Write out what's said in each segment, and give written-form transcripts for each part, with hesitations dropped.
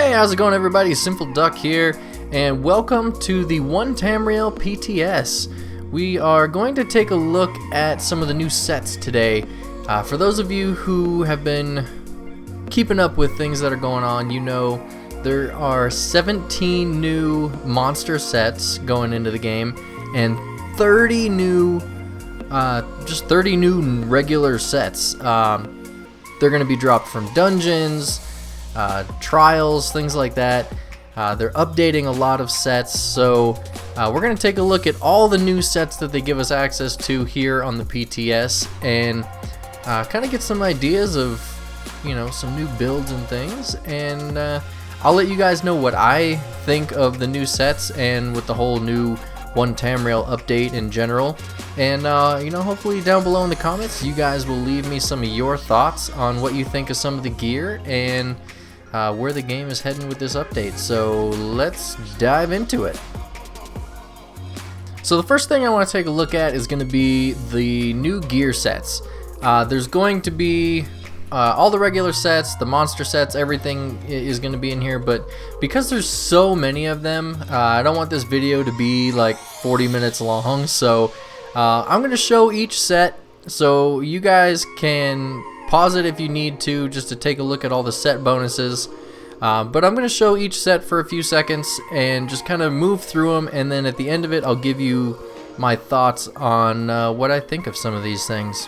Hey, how's it going, everybody? Simple Duck here, and welcome to the One Tamriel PTS. We are going to take a look at some of the new sets today. For those of you who have been keeping up with things that are going on, you know there are 17 new monster sets going into the game, and 30 new, just 30 new regular sets. They're going to be dropped from dungeons, trials, things like that. They're updating a lot of sets, so we're going to take a look at all the new sets that they give us access to here on the PTS, and kind of get some ideas of, you know, some new builds and things. And I'll let you guys know what I think of the new sets and with the whole new One Tamriel update in general. And you know, hopefully down below in the comments you guys will leave me some of your thoughts on what you think of some of the gear and where the game is heading with this update. So let's dive into it. So the first thing I want to take a look at is going to be the new gear sets. There's going to be all the regular sets, the monster sets, everything is going to be in here, but because there's so many of them, I don't want this video to be like 40 minutes long, so I'm going to show each set so you guys can pause it if you need to, just to take a look at all the set bonuses. But I'm going to show each set for a few seconds and just kind of move through them, and then at the end of it I'll give you my thoughts on what I think of some of these things.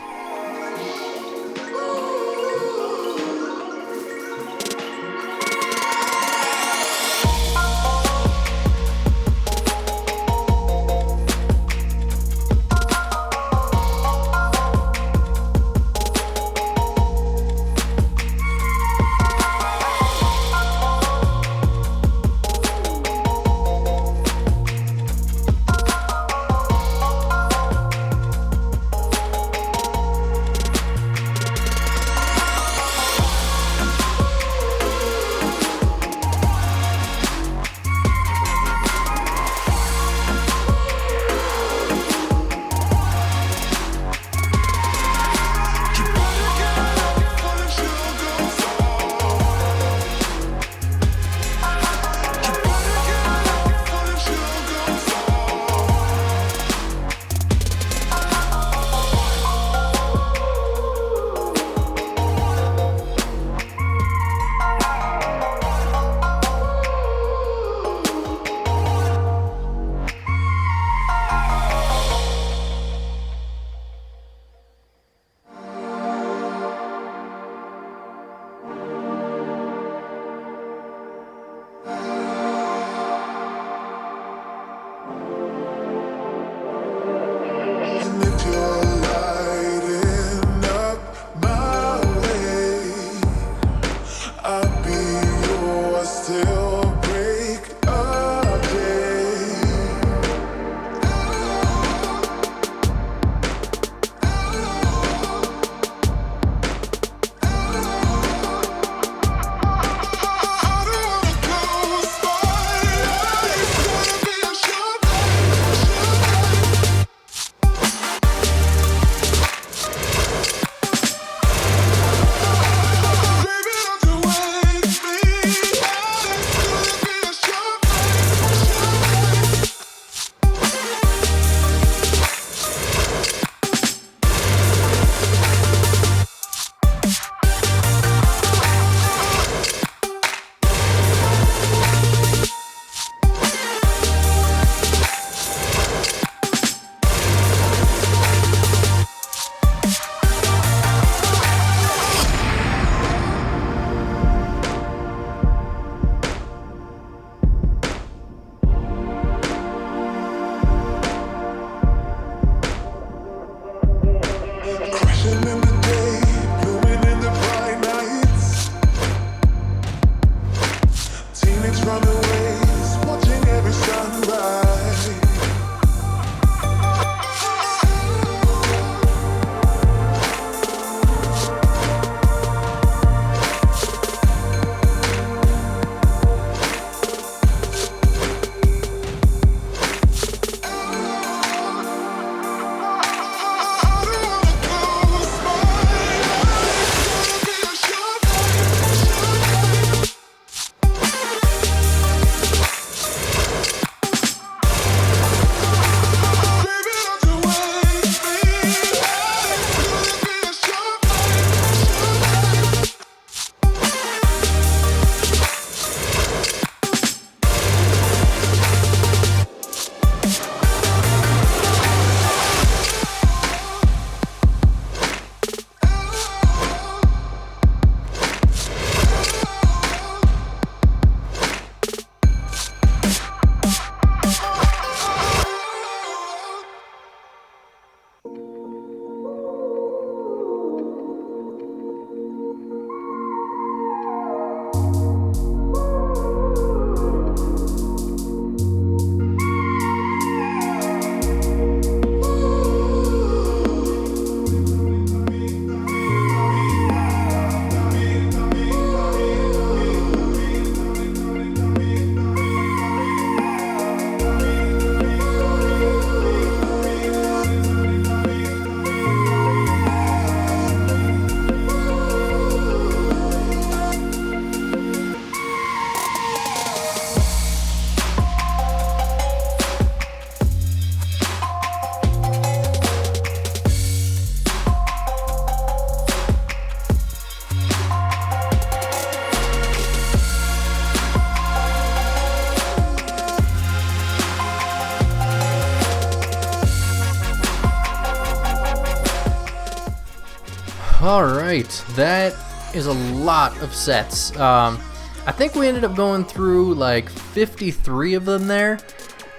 Alright, that is a lot of sets. I think we ended up going through like 53 of them there.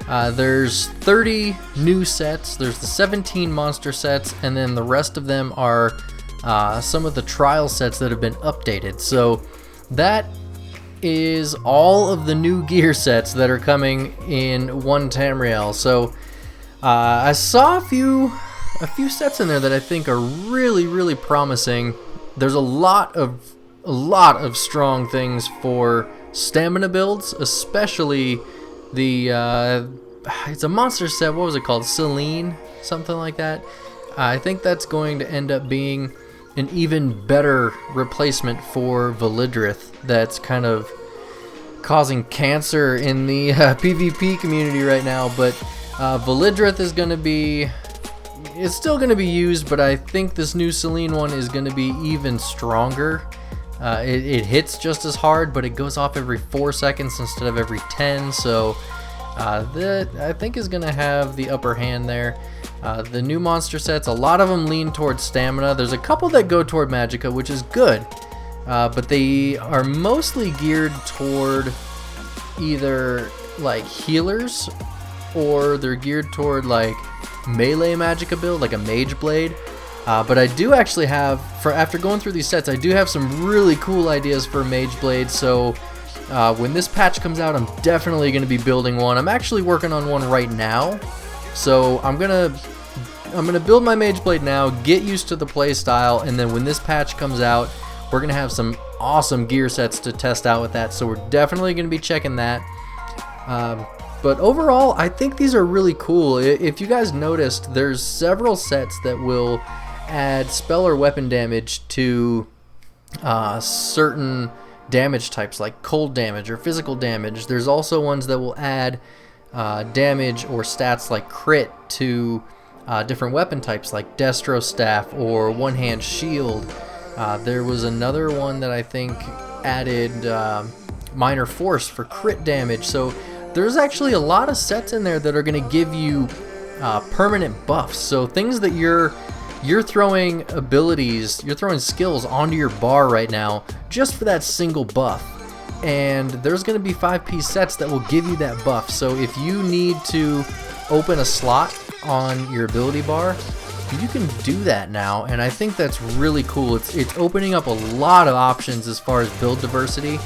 There's 30 new sets, there's the 17 monster sets, and then the rest of them are some of the trial sets that have been updated. So that is all of the new gear sets that are coming in one Tamriel. So I saw a few sets in there that I think are really promising. There's a lot of strong things for stamina builds, especially the it's a monster set. What was it called? Selene, something like that. I think that's going to end up being an even better replacement for Validrith. That's kind of causing cancer in the PvP community right now. But Validrith is going to be, it's still going to be used, but I think this new Selene one is going to be even stronger. It hits just as hard, but it goes off every 4 seconds instead of every 10, so that I think is going to have the upper hand there. The new monster sets, a lot of them lean towards stamina. There's a couple that go toward magicka, which is good, but they are mostly geared toward either like healers, or they're geared toward like melee magicka build, like a mage blade. But I do actually have, after going through these sets, I do have some really cool ideas for Mage Blade, so when this patch comes out, I'm definitely going to be building one. I'm actually working on one right now, so I'm gonna build my Mage Blade now, get used to the play style, and then when this patch comes out, we're going to have some awesome gear sets to test out with that, so we're definitely going to be checking that. But overall, I think these are really cool. If you guys noticed, there's several sets that will add spell or weapon damage to certain damage types, like cold damage or physical damage. There's also ones that will add damage or stats like crit to different weapon types, like Destro Staff or One Hand Shield. There was another one that I think added Minor Force for crit damage. So there's actually a lot of sets in there that are going to give you permanent buffs. So things that you're throwing abilities, you're throwing skills onto your bar right now just for that single buff. And there's going to be 5-piece sets that will give you that buff. So if you need to open a slot on your ability bar, you can do that now, and I think that's really cool. It's opening up a lot of options as far as build diversity,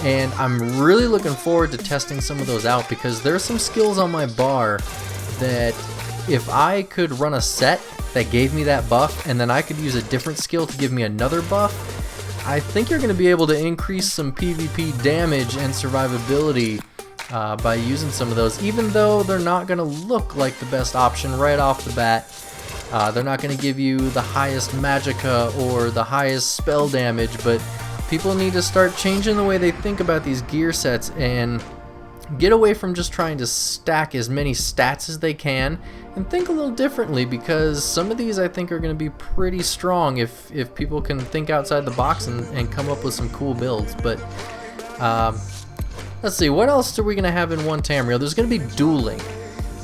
and I'm really looking forward to testing some of those out, because there's some skills on my bar that if I could run a set that gave me that buff, and then I could use a different skill to give me another buff, I think you're going to be able to increase some PvP damage and survivability by using some of those, even though they're not going to look like the best option right off the bat. They're not going to give you the highest magicka or the highest spell damage, but people need to start changing the way they think about these gear sets and get away from just trying to stack as many stats as they can and think a little differently, because some of these I think are going to be pretty strong if people can think outside the box and come up with some cool builds. But let's see, what else are we going to have in one Tamriel? There's going to be dueling.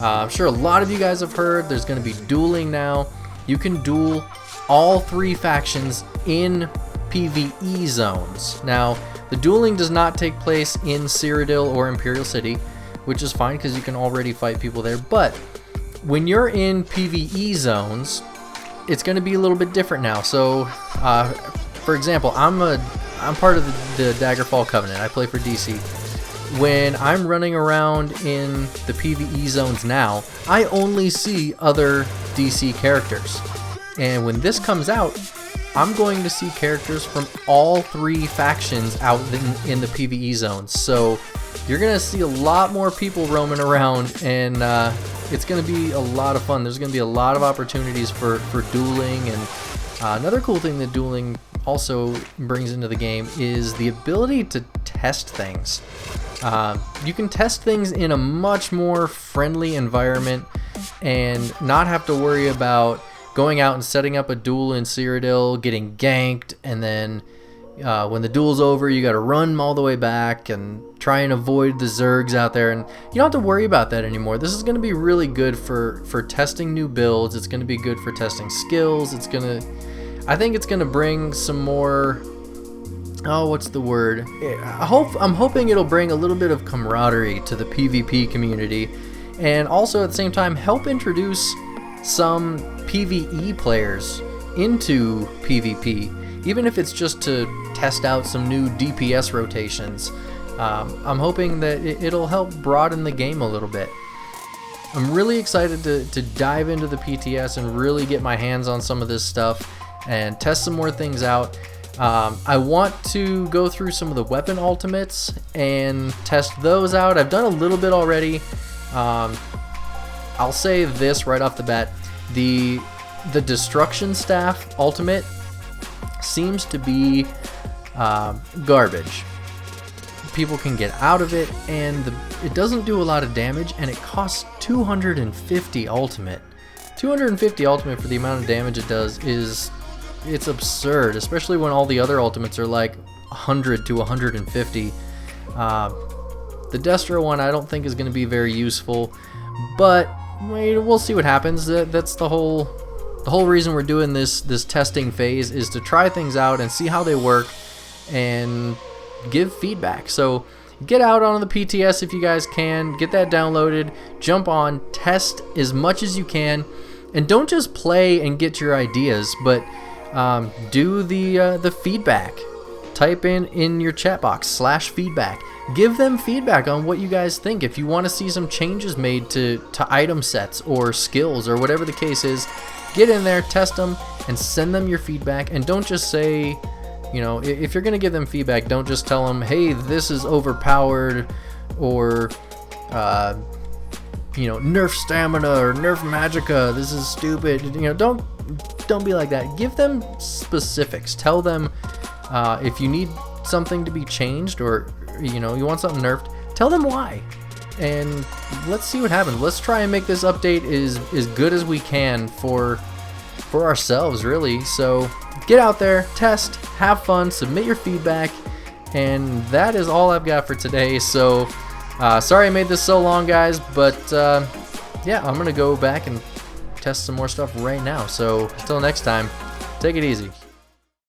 I'm sure a lot of you guys have heard there's going to be dueling now. You can duel all 3 factions in PvE zones. Now, the dueling does not take place in Cyrodiil or Imperial City, which is fine because you can already fight people there. But when you're in PvE zones, it's going to be a little bit different now. So, for example, I'm part of the Daggerfall Covenant. I play for DC. When I'm running around in the PvE zones now, I only see other DC characters. And when this comes out, I'm going to see characters from all 3 factions out in the PvE zones. So you're going to see a lot more people roaming around, and it's going to be a lot of fun. There's going to be a lot of opportunities for dueling. And another cool thing that dueling also brings into the game is the ability to test things. You can test things in a much more friendly environment and not have to worry about going out and setting up a duel in Cyrodiil, getting ganked, and then when the duel's over, you got to run all the way back and try and avoid the Zergs out there, and you don't have to worry about that anymore. This is going to be really good for testing new builds. It's going to be good for testing skills. I think it's gonna bring some more, oh, what's the word? I'm hoping it'll bring a little bit of camaraderie to the PvP community, and also at the same time help introduce some PvE players into PvP, even if it's just to test out some new DPS rotations. I'm hoping that it'll help broaden the game a little bit. I'm really excited to dive into the PTS and really get my hands on some of this stuff and test some more things out. I want to go through some of the weapon ultimates and test those out. I've done a little bit already. I'll say this right off the bat. The Destruction Staff ultimate seems to be garbage. People can get out of it, and it doesn't do a lot of damage, and it costs 250 ultimate. 250 ultimate for the amount of damage it does it's absurd, especially when all the other ultimates are like 100 to 150. The Destro one I don't think is going to be very useful, but we'll see what happens. That's the whole reason we're doing this testing phase, is to try things out and see how they work and give feedback. So get out on the PTS if you guys can, get that downloaded, jump on, test as much as you can, and don't just play and get your ideas, but do the feedback. Type in your chat box /feedback. Give them feedback on what you guys think. If you want to see some changes made to item sets or skills or whatever the case is, get in there, test them, and send them your feedback. And don't just say, you know, if you're going to give them feedback, don't just tell them, hey, this is overpowered, or, you know, nerf stamina or nerf magicka, this is stupid. You know, don't be like that. Give them specifics. Tell them if you need something to be changed, or, you know, you want something nerfed, tell them why. And let's see what happens. Let's try and make this update as good as we can for ourselves, really. So get out there, test, have fun, submit your feedback, and that is all I've got for today. So sorry I made this so long, guys, but yeah, I'm gonna go back and test some more stuff right now. So until next time, take it easy.